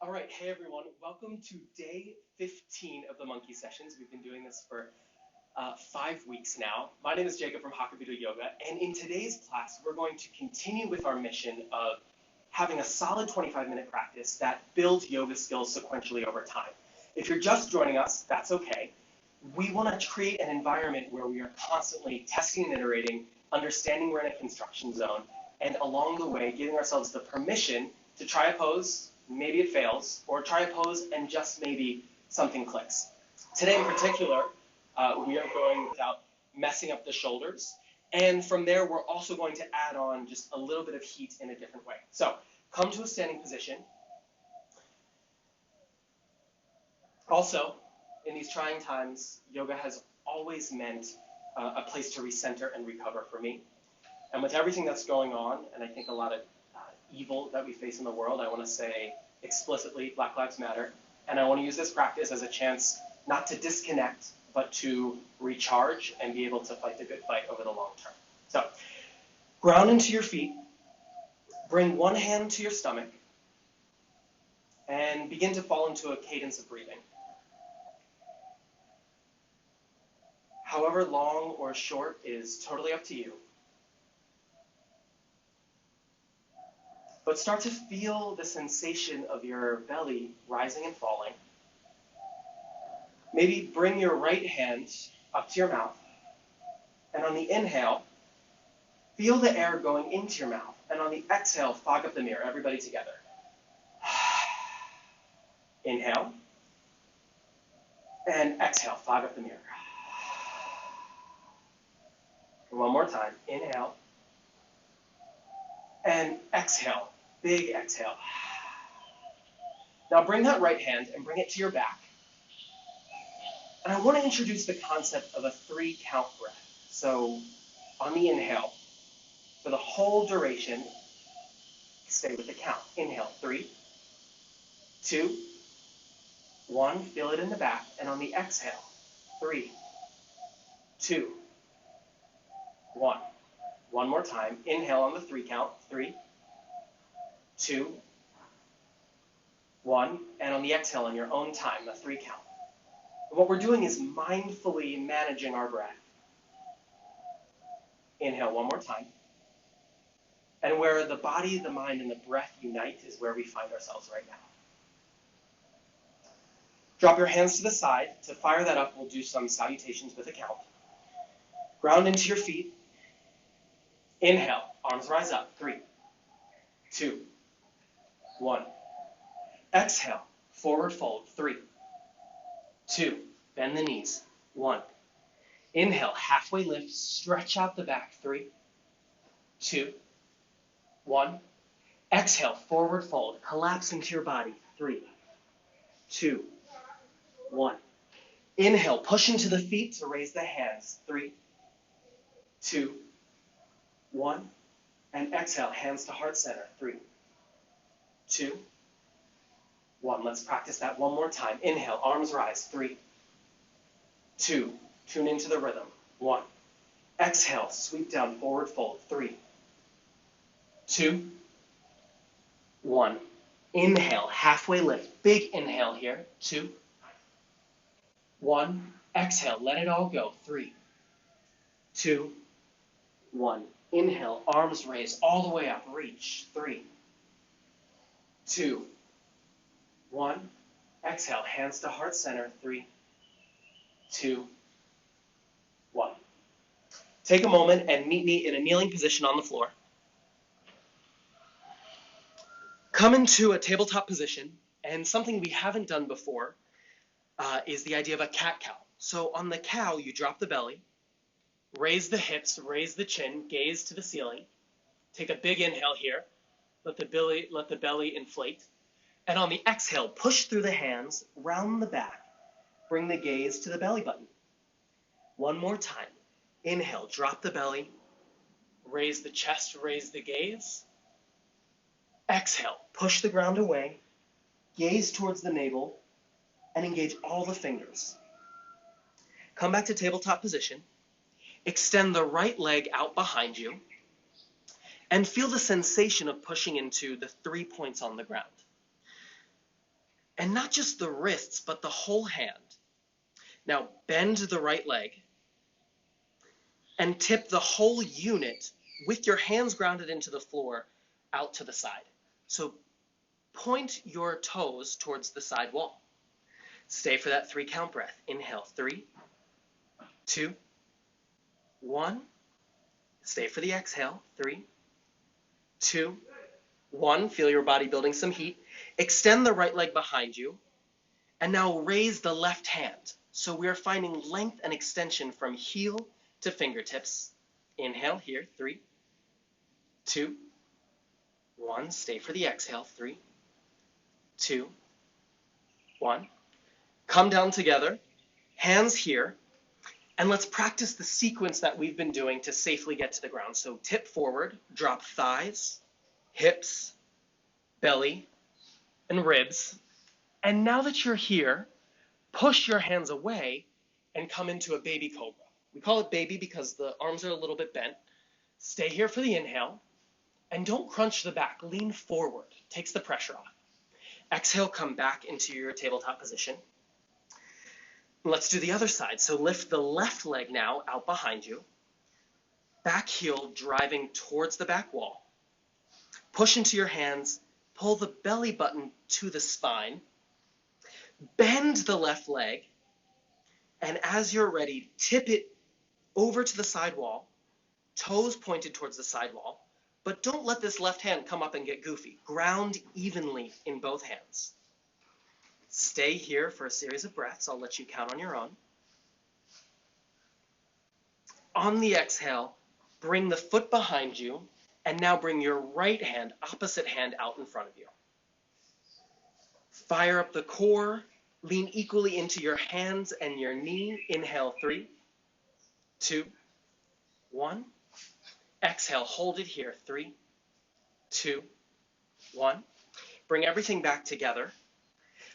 All right, hey everyone, welcome to day 15 of the Monkey Sessions. We've been doing this for 5 weeks now. My name is Jacob from Jacobito Yoga, and in today's class, we're going to continue with our mission of having a solid 25-minute practice that builds yoga skills sequentially over time. If you're just joining us, that's okay. We want to create an environment where we are constantly testing and iterating, understanding we're in a construction zone, and along the way, giving ourselves the permission to try a pose, maybe it fails, or try a pose and just maybe something clicks. Today in particular, we are going without messing up the shoulders. And from there, we're also going to add on just a little bit of heat in a different way. So come to a standing position. Also, in these trying times, yoga has always meant a place to recenter and recover for me. And with everything that's going on, and I think a lot of evil that we face in the world, I want to say explicitly, Black Lives Matter. And I want to use this practice as a chance not to disconnect, but to recharge and be able to fight the good fight over the long term. So, ground into your feet, bring one hand to your stomach, and begin to fall into a cadence of breathing. However long or short is totally up to you. But start to feel the sensation of your belly rising and falling. Maybe bring your right hand up to your mouth. And on the inhale, feel the air going into your mouth. And on the exhale, fog up the mirror, everybody together. Inhale. And exhale, fog up the mirror. And one more time. Inhale. And exhale. Big exhale. Now bring that right hand and bring it to your back. And I want to introduce the concept of a 3-count breath. So on the inhale, for the whole duration, stay with the count. Inhale, 3, 2, 1, feel it in the back. And on the exhale, 3, 2, 1. One more time. Inhale on the 3 count. 3, 2, 1. And on the exhale on your own time, the 3 count. And what we're doing is mindfully managing our breath. Inhale one more time. And where the body, the mind, and the breath unite is where we find ourselves right now. Drop your hands to the side. To fire that up, we'll do some salutations with a count. Ground into your feet. Inhale, arms rise up. 3, 2, 1. Exhale, forward fold. 3, 2, bend the knees. 1. Inhale, halfway lift, stretch out the back. 3, 2, 1. Exhale, forward fold, collapse into your body. 3, 2, 1. Inhale, push into the feet to raise the hands. 3, 2, 1. And exhale, hands to heart center. 3, 2, 1. Let's practice that one more time. Inhale, arms rise. 3, 2. Tune into the rhythm. 1. Exhale, sweep down, forward fold. 3, 2, 1. Inhale, halfway lift. Big inhale here. 2, 1. Exhale, let it all go. 3, 2, 1. Inhale, arms raise all the way up. Reach. 3, 2, 1. Exhale, hands to heart center. 3, 2, 1. Take a moment and meet me in a kneeling position on the floor. Come into a tabletop position, and something we haven't done before is the idea of a cat-cow. So on the cow, you drop the belly, raise the hips, raise the chin, gaze to the ceiling. Take a big inhale here. Let the belly inflate. And on the exhale, push through the hands, round the back. Bring the gaze to the belly button. One more time. Inhale, drop the belly. Raise the chest, raise the gaze. Exhale, push the ground away. Gaze towards the navel and engage all the fingers. Come back to tabletop position. Extend the right leg out behind you and feel the sensation of pushing into the 3 points on the ground. And not just the wrists, but the whole hand. Now bend the right leg and tip the whole unit with your hands grounded into the floor out to the side. So point your toes towards the side wall. Stay for that 3 count breath. Inhale, 3, 2, 1. Stay for the exhale, 3, 2, 1. Feel your body building some heat. Extend the right leg behind you. And now raise the left hand. So we are finding length and extension from heel to fingertips. Inhale here, 3, 2, 1. Stay for the exhale, 3, 2, 1. Come down together, hands here, and let's practice the sequence that we've been doing to safely get to the ground. So tip forward, drop thighs, hips, belly, and ribs. And now that you're here, push your hands away and come into a baby cobra. We call it baby because the arms are a little bit bent. Stay here for the inhale, and don't crunch the back. Lean forward, takes the pressure off. Exhale, come back into your tabletop position. Let's do the other side. So lift the left leg now out behind you. Back heel driving towards the back wall. Push into your hands, pull the belly button to the spine. Bend the left leg, and as you're ready, tip it over to the side wall, toes pointed towards the side wall, but don't let this left hand come up and get goofy. Ground evenly in both hands. Stay here for a series of breaths. I'll let you count on your own. On the exhale, bring the foot behind you, and now bring your right hand, opposite hand, out in front of you. Fire up the core. Lean equally into your hands and your knee. Inhale, 3, 2, 1. Exhale, hold it here. 3, 2, 1. Bring everything back together.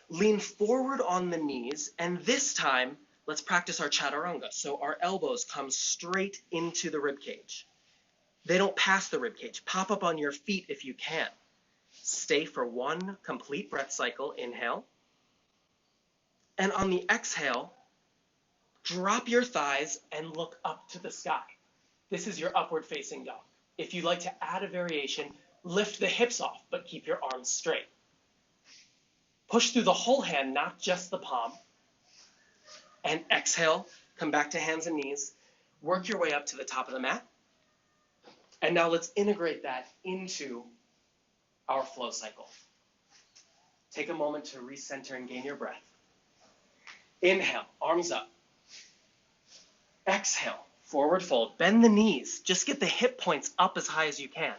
Lean forward on the knees, and this time, let's practice our chaturanga. So our elbows come straight into the rib cage. They don't pass the rib cage. Pop up on your feet if you can. Stay for 1 complete breath cycle. Inhale. And on the exhale, drop your thighs and look up to the sky. This is your upward facing dog. If you'd like to add a variation, lift the hips off, but keep your arms straight. Push through the whole hand, not just the palm. And exhale, come back to hands and knees. Work your way up to the top of the mat. And now let's integrate that into our flow cycle. Take a moment to recenter and gain your breath. Inhale, arms up. Exhale, forward fold. Bend the knees. Just get the hip points up as high as you can.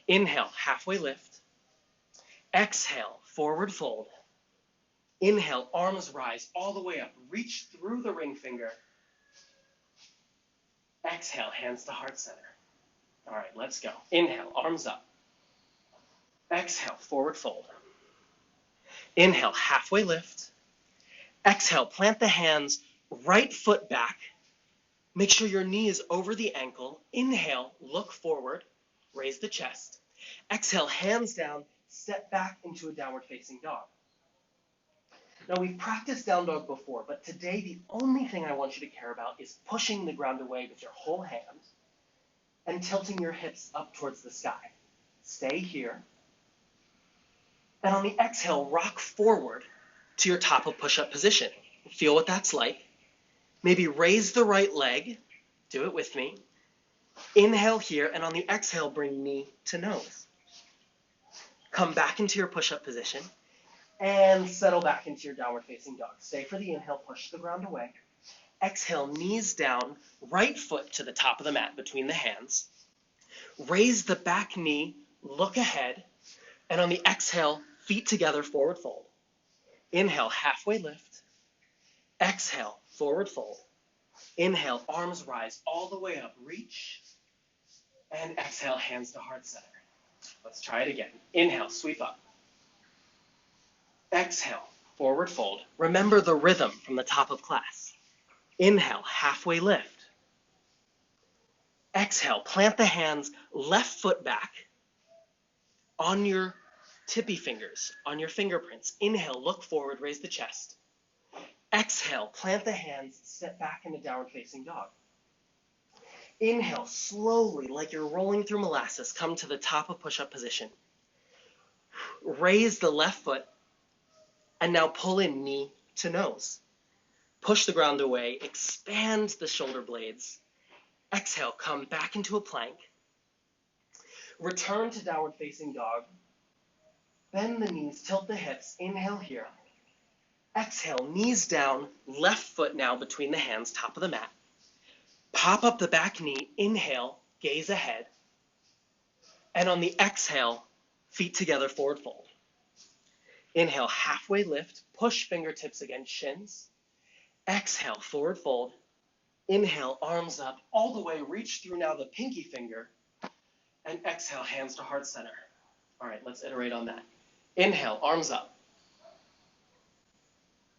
Inhale, halfway lift. Exhale, forward fold. Inhale, arms rise all the way up. Reach through the ring finger. Exhale, hands to heart center. All right, let's go. Inhale, arms up. Exhale, forward fold. Inhale, halfway lift. Exhale, plant the hands, right foot back. Make sure your knee is over the ankle. Inhale, look forward, raise the chest. Exhale, hands down, step back into a downward facing dog. Now we've practiced down dog before, but today the only thing I want you to care about is pushing the ground away with your whole hand and tilting your hips up towards the sky. Stay here. And on the exhale, rock forward to your top of push-up position. Feel what that's like. Maybe raise the right leg. Do it with me. Inhale here, and on the exhale, bring knee to nose. Come back into your push-up position, and settle back into your downward facing dog. Stay for the inhale, push the ground away. Exhale, knees down, right foot to the top of the mat between the hands. Raise the back knee, look ahead, and on the exhale, feet together, forward fold. Inhale, halfway lift. Exhale, forward fold. Inhale, arms rise all the way up, reach. And exhale, hands to heart center. Let's try it again. Inhale, sweep up. Exhale, forward fold. Remember the rhythm from the top of class. Inhale, halfway lift. Exhale, plant the hands, left foot back on your tippy fingers on your fingerprints. Inhale, look forward, raise the chest. Exhale, plant the hands, step back into downward facing dog. Inhale, slowly, like you're rolling through molasses, come to the top of push-up position. Raise the left foot, and now pull in knee to nose. Push the ground away, expand the shoulder blades. Exhale, come back into a plank. Return to downward facing dog. Bend the knees, tilt the hips. Inhale here. Exhale, knees down, left foot now between the hands, top of the mat. Pop up the back knee, inhale, gaze ahead. And on the exhale, feet together, forward fold. Inhale, halfway lift, push fingertips against shins. Exhale, forward fold. Inhale, arms up, all the way, reach through now the pinky finger. And exhale, hands to heart center. All right, let's iterate on that. Inhale, arms up.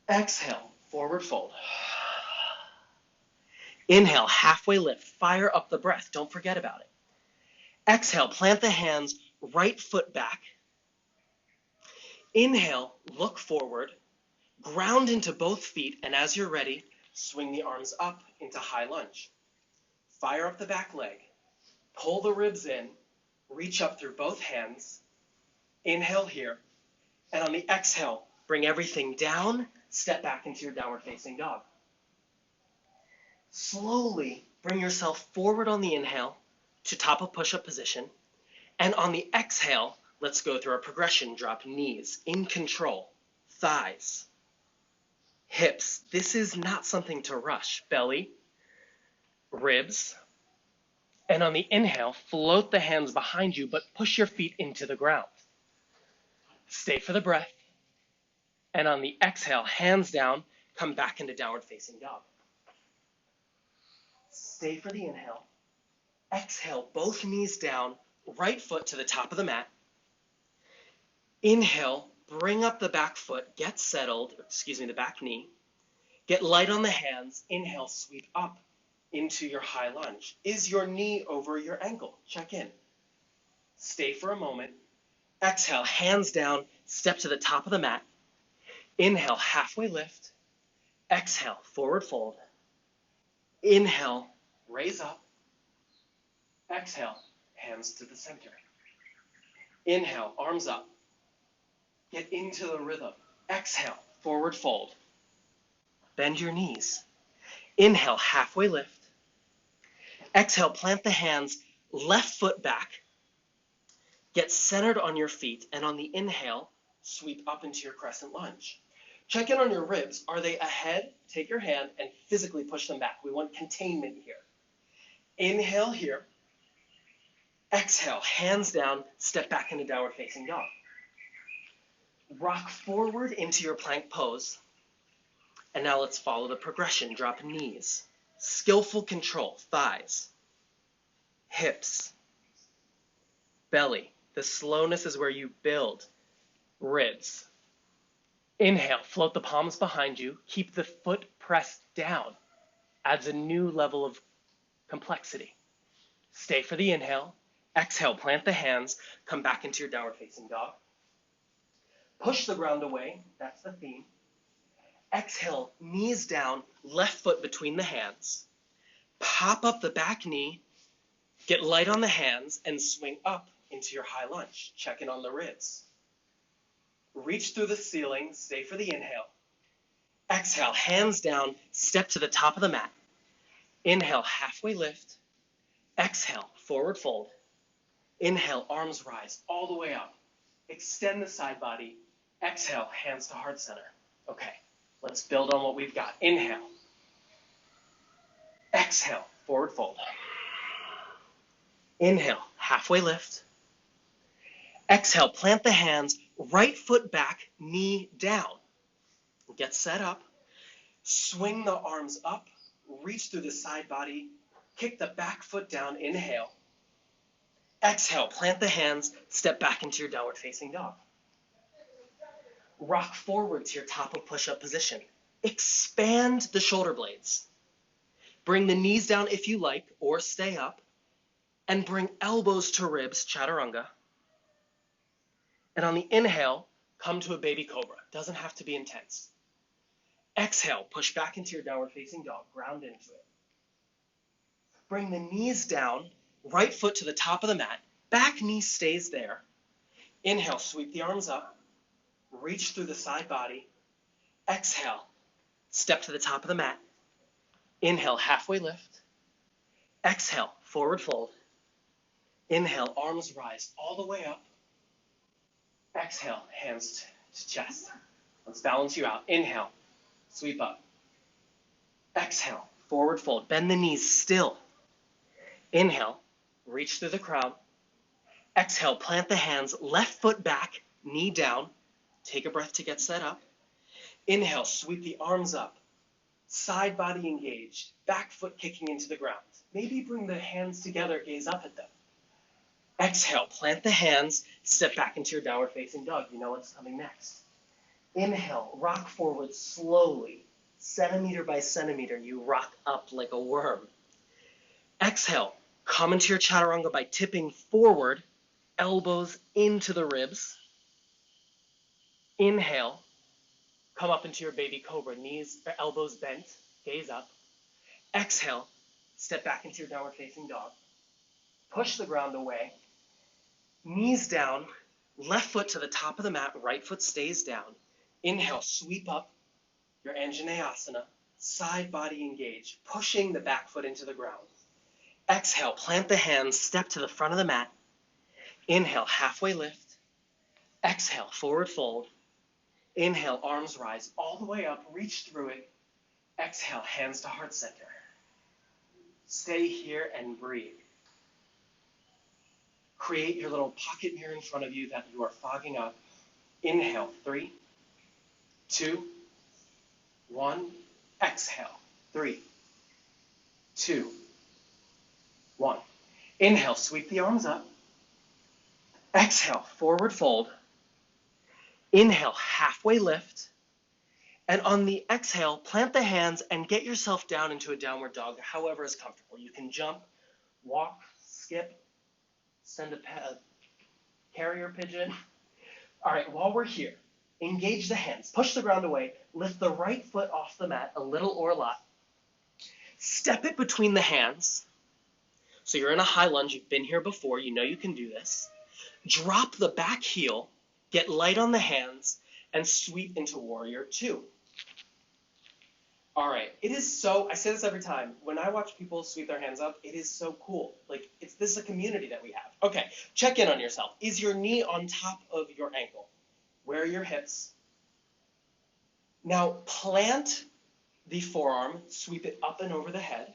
Exhale, forward fold. Inhale, halfway lift, fire up the breath, don't forget about it. Exhale, plant the hands, right foot back. Inhale, look forward, ground into both feet, and as you're ready, swing the arms up into high lunge. Fire up the back leg, pull the ribs in, reach up through both hands. Inhale here, and on the exhale, bring everything down, step back into your downward facing dog. Slowly bring yourself forward on the inhale to top of push-up position, and on the exhale, let's go through our progression. Drop knees, in control, thighs, hips. This is not something to rush. Belly, ribs, and on the inhale, float the hands behind you, but push your feet into the ground. Stay for the breath. And on the exhale, hands down, come back into downward facing dog. Stay for the inhale. Exhale, both knees down, right foot to the top of the mat. Inhale, bring up the back foot, get settled, the back knee. Get light on the hands. Inhale, sweep up into your high lunge. Is your knee over your ankle? Check in. Stay for a moment. Exhale, hands down, step to the top of the mat. Inhale, halfway lift. Exhale, forward fold. Inhale, raise up. Exhale, hands to the center. Inhale, arms up. Get into the rhythm. Exhale, forward fold. Bend your knees. Inhale, halfway lift. Exhale, plant the hands, left foot back. Get centered on your feet, and on the inhale, sweep up into your crescent lunge. Check in on your ribs. Are they ahead? Take your hand and physically push them back. We want containment here. Inhale here. Exhale, hands down, step back into downward facing dog. Rock forward into your plank pose. And now let's follow the progression. Drop knees. Skillful control, thighs, hips, belly. The slowness is where you build. Ribs. Inhale, float the palms behind you. Keep the foot pressed down. Adds a new level of complexity. Stay for the inhale. Exhale, plant the hands. Come back into your downward facing dog. Push the ground away. That's the theme. Exhale, knees down, left foot between the hands. Pop up the back knee. Get light on the hands and swing up into your high lunge. Check in on the ribs. Reach through the ceiling. Stay for the inhale. Exhale, hands down, step to the top of the mat. Inhale, halfway lift. Exhale, forward fold. Inhale, arms rise all the way up. Extend the side body. Exhale, hands to heart center. Okay, let's build on what we've got. Inhale. Exhale, forward fold. Inhale, halfway lift. Exhale, plant the hands, right foot back, knee down. Get set up. Swing the arms up, reach through the side body, kick the back foot down, inhale. Exhale, plant the hands, step back into your downward facing dog. Rock forward to your top of push-up position. Expand the shoulder blades. Bring the knees down if you like, or stay up. And bring elbows to ribs, chaturanga. And on the inhale, come to a baby cobra. Doesn't have to be intense. Exhale, push back into your downward facing dog. Ground into it. Bring the knees down, right foot to the top of the mat. Back knee stays there. Inhale, sweep the arms up. Reach through the side body. Exhale, step to the top of the mat. Inhale, halfway lift. Exhale, forward fold. Inhale, arms rise all the way up. Exhale, hands to chest. Let's balance you out. Inhale, sweep up. Exhale, forward fold. Bend the knees still. Inhale, reach through the crown. Exhale, plant the hands, left foot back, knee down. Take a breath to get set up. Inhale, sweep the arms up. Side body engaged, back foot kicking into the ground. Maybe bring the hands together, gaze up at them. Exhale, plant the hands, step back into your downward facing dog. You know what's coming next. Inhale, rock forward slowly. Centimeter by centimeter, you rock up like a worm. Exhale, come into your chaturanga by tipping forward, elbows into the ribs. Inhale, come up into your baby cobra, knees or elbows bent, gaze up. Exhale, step back into your downward facing dog. Push the ground away. Knees down, left foot to the top of the mat, right foot stays down. Inhale, sweep up your Anjaneyasana, side body engage, pushing the back foot into the ground. Exhale, plant the hands, step to the front of the mat. Inhale, halfway lift. Exhale, forward fold. Inhale, arms rise all the way up, reach through it. Exhale, hands to heart center. Stay here and breathe. Create your little pocket mirror in front of you that you are fogging up. Inhale, 3, 2, 1. Exhale, 3, 2, 1. Inhale, sweep the arms up. Exhale, forward fold. Inhale, halfway lift. And on the exhale, plant the hands and get yourself down into a downward dog, however is comfortable. You can jump, walk, skip, send a carrier pigeon. All right, while we're here, engage the hands. Push the ground away. Lift the right foot off the mat, a little or a lot. Step it between the hands. So you're in a high lunge. You've been here before. You know you can do this. Drop the back heel, get light on the hands, and sweep into warrior 2. All right, it is so, I say this every time, when I watch people sweep their hands up, it is so cool. Like, this is a community that we have. Okay, check in on yourself. Is your knee on top of your ankle? Where are your hips? Now, plant the forearm, sweep it up and over the head.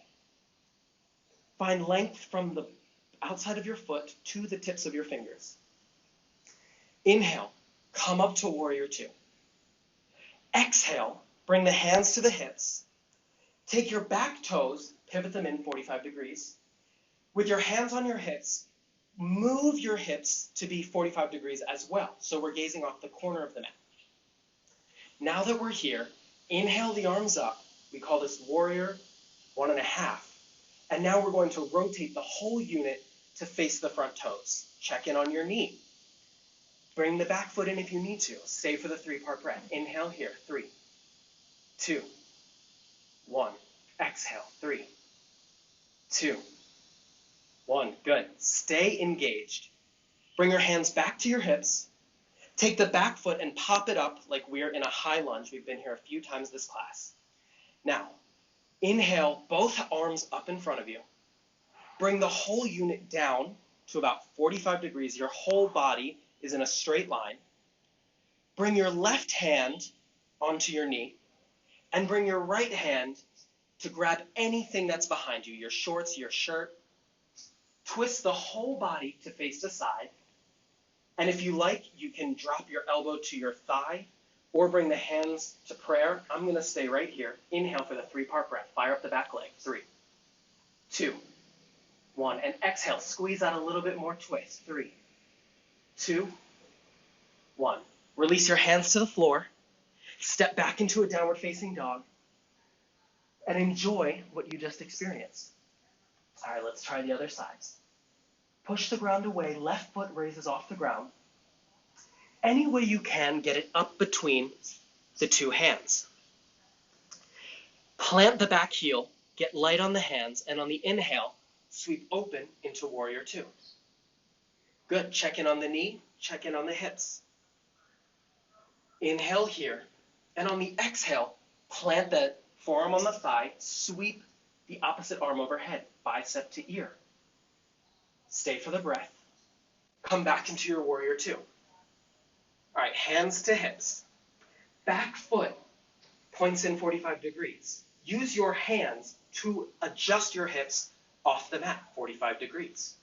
Find length from the outside of your foot to the tips of your fingers. Inhale, come up to warrior 2. Exhale, bring the hands to the hips. Take your back toes, pivot them in 45 degrees. With your hands on your hips, move your hips to be 45 degrees as well. So we're gazing off the corner of the mat. Now that we're here, inhale the arms up. We call this warrior 1.5. And now we're going to rotate the whole unit to face the front toes. Check in on your knee. Bring the back foot in if you need to. Stay for the 3-part breath. Inhale here, 3, 2, 1. Exhale, 3, 2, 1. Good. Stay engaged. Bring your hands back to your hips. Take the back foot and pop it up like we're in a high lunge. We've been here a few times this class. Now, inhale, both arms up in front of you. Bring the whole unit down to about 45 degrees. Your whole body is in a straight line. Bring your left hand onto your knee and bring your right hand to grab anything that's behind you, your shorts, your shirt. Twist the whole body to face the side. And if you like, you can drop your elbow to your thigh or bring the hands to prayer. I'm going to stay right here. Inhale for the 3-part breath. Fire up the back leg. 3, 2, 1. And exhale. Squeeze out a little bit more twist. 3, 2, 1. Release your hands to the floor. Step back into a downward facing dog. And enjoy what you just experienced. All right, let's try the other sides. Push the ground away. Left foot raises off the ground. Any way you can, get it up between the two hands. Plant the back heel, get light on the hands, and on the inhale, sweep open into warrior two. Good. Check in on the knee, check in on the hips. Inhale here, and on the exhale, plant that forearm on the thigh, sweep the opposite arm overhead, bicep to ear. Stay for the breath. Come back into your warrior two. All right, hands to hips. Back foot points in 45 degrees. Use your hands to adjust your hips off the mat, 45 degrees.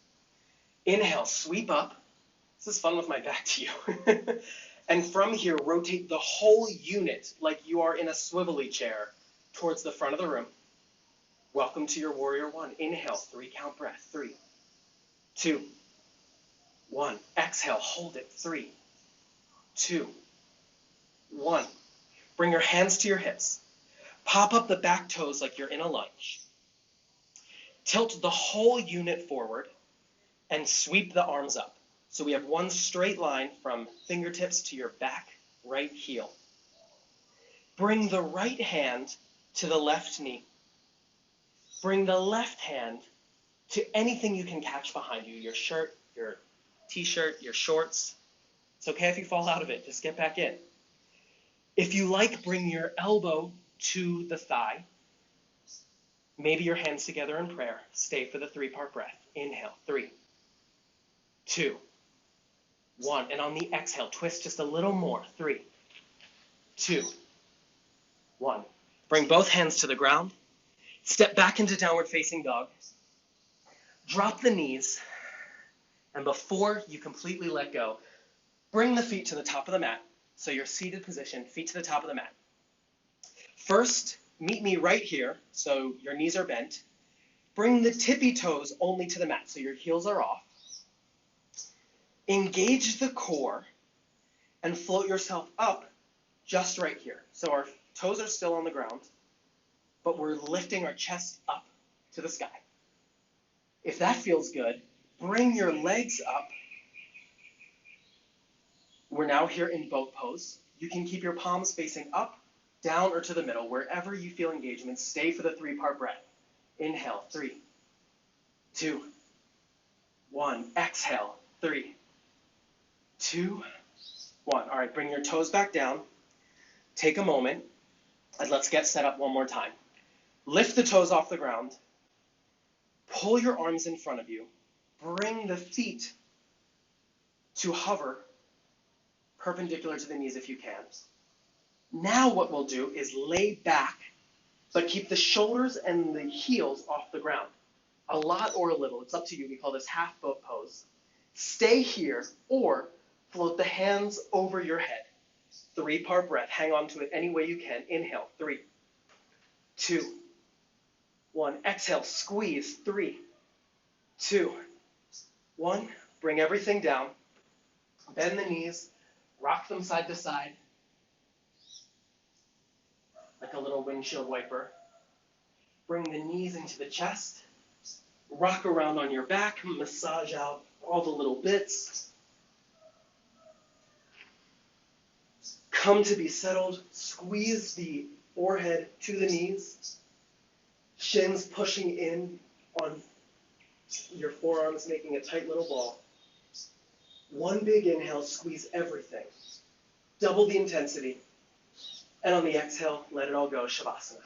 Inhale, sweep up. This is fun with my back to you. And from here, rotate the whole unit like you are in a swivelly chair towards the front of the room. Welcome to your warrior one. Inhale, 3 count breath. 3, 2, 1. Exhale, hold it. 3, 2, 1. Bring your hands to your hips. Pop up the back toes like you're in a lunge. Tilt the whole unit forward and sweep the arms up. So we have one straight line from fingertips to your back right heel. Bring the right hand to the left knee. Bring the left hand to anything you can catch behind you, your shirt, your t-shirt, your shorts. It's okay if you fall out of it, just get back in. If you like, bring your elbow to the thigh. Maybe your hands together in prayer. Stay for the 3-part breath. Inhale, 3, 2, 1. And on the exhale, twist just a little more. 3, 2, 1. Bring both hands to the ground. Step back into downward facing dog. Drop the knees. And before you completely let go, bring the feet to the top of the mat. So your seated position, feet to the top of the mat. First, meet me right here, so your knees are bent. Bring the tippy toes only to the mat, so your heels are off. Engage the core and float yourself up just right here. So our toes are still on the ground, but we're lifting our chest up to the sky. If that feels good, bring your legs up. We're now here in boat pose. You can keep your palms facing up, down, or to the middle. Wherever you feel engagement, stay for the 3-part breath. Inhale, 3, 2, 1. Exhale, 3, 2, 1. All right, bring your toes back down. Take a moment, and let's get set up one more time. Lift the toes off the ground. Pull your arms in front of you. Bring the feet to hover perpendicular to the knees if you can. Now what we'll do is lay back, but keep the shoulders and the heels off the ground. A lot or a little, it's up to you. We call this half boat pose. Stay here or float the hands over your head. 3-part breath. Hang on to it any way you can. Inhale, 3, 2, 1. Exhale, squeeze. 3, 2, 1. Bring everything down. Bend the knees. Rock them side to side. Like a little windshield wiper. Bring the knees into the chest. Rock around on your back. Massage out all the little bits. Come to be settled. Squeeze the forehead to the knees. Shins pushing in on your forearms, making a tight little ball. One big inhale, squeeze everything. Double the intensity. And on the exhale, let it all go, Shavasana.